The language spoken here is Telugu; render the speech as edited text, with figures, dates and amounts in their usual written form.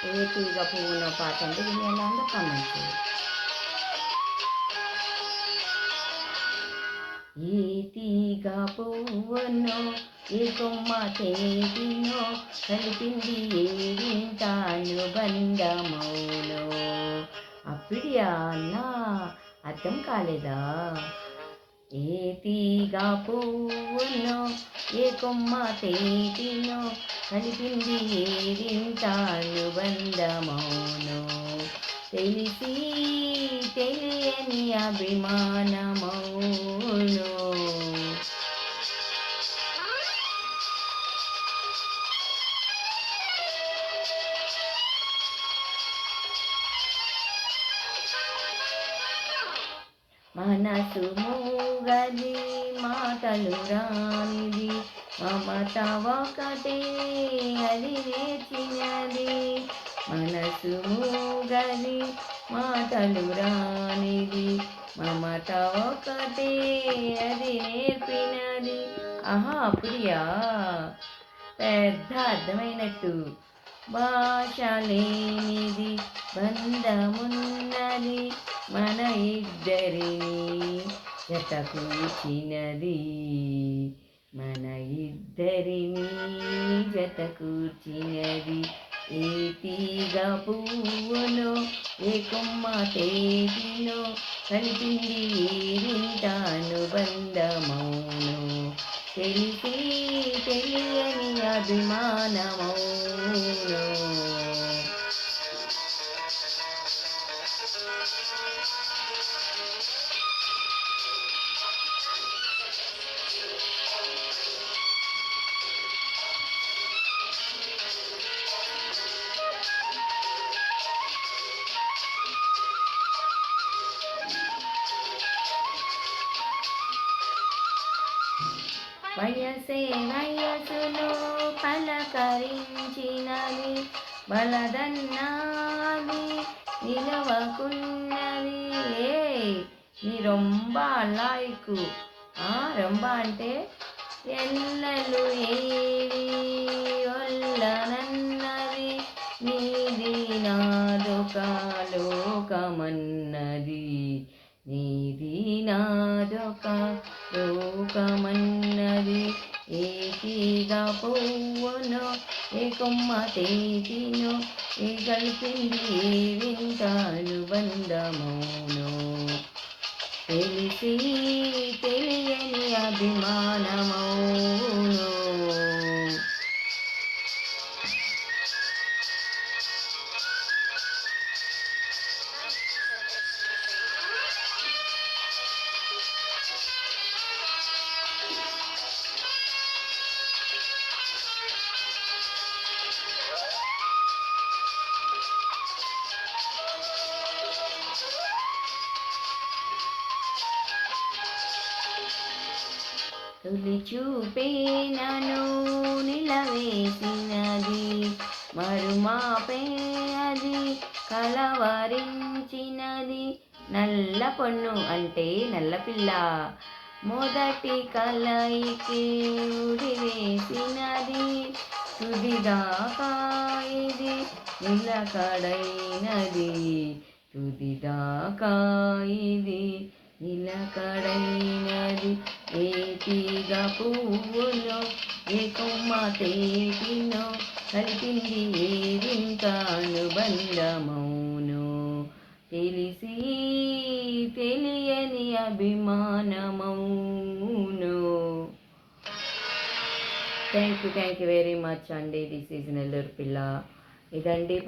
ఏ తీగ పువ్వునో పాట అంటే వినేలాగా కామెంట్ చేయండి. ఏ తీగ పువ్వునో ఏ కొమ్మ తేటినో కలిపింది ఏ వింత అనుబంధమౌనో. అప్పుడియా అన్నా అర్థం కాలేదా? ఏ తీగ పువ్వునో ఏ కొమ్మ తేటినో కలిపింది ఏ వింత అనుబంధమౌనో. తెలిసి తెలియని అభిమానమౌనో. మనసు మూగది మాటలు రానిది మమత ఒకటే అది నేర్చినది. మనసు మూగది మాటలు రానిది మమత ఒకటే అది నేర్పినది. ఆహా ప్రియా, పెద్ద అర్థమైనట్టు. భాష లేనిది బంధమున్నది మన ఇద్దరిని జతకూర్చినది. మన ఇద్దరిని జతకూర్చినది. ఏ తీగ పువ్వునో ఏ కొమ్మ తేటినో కలిపింది ఏ వింత అనుబంధమౌనో. తెలిసి తెలియని అభిమానమౌనో. వయసే వయసులో పలకరించినది బలదన్నాది నిలవకున్నది. నీ రొంబ లాయకు. రొంబ అంటే ఎల్లలు ఏడి ఒల్లనన్నది. నీది నాదొక లోకమన్నది. నీది నాదొక లోకమన్నది. ఏ తీగ పువ్వునో ఏ కొమ్మ తేటినో ఏ కలిపింది ఏ వింత అనుబంధమౌనో. తెలిసి తెలియని అభిమానమౌనో. తొలి చూపే నన్ను నిలవేసినది మరుమాపే అది కలవరించినది. నల్ల పొన్ను అంటే నల్లపిల్ల మొదటి కలయికి ఉడివేసినది. తుదిదాకా ఇది నిలకడైనది. తుదిదాకా ఇది నిలకడైనది. ఏ తీగ పువ్వులో ఏ కొమ్మ తేటినో కలిపింది ఏ వింత అనుబంధమౌనో. తెలిసి తెలియని అభిమానమౌనో. థ్యాంక్ యూ వెరీ మచ్ అండి. దిస్ ఈజ్ నెల్లూరు పిల్ల. ఇదండి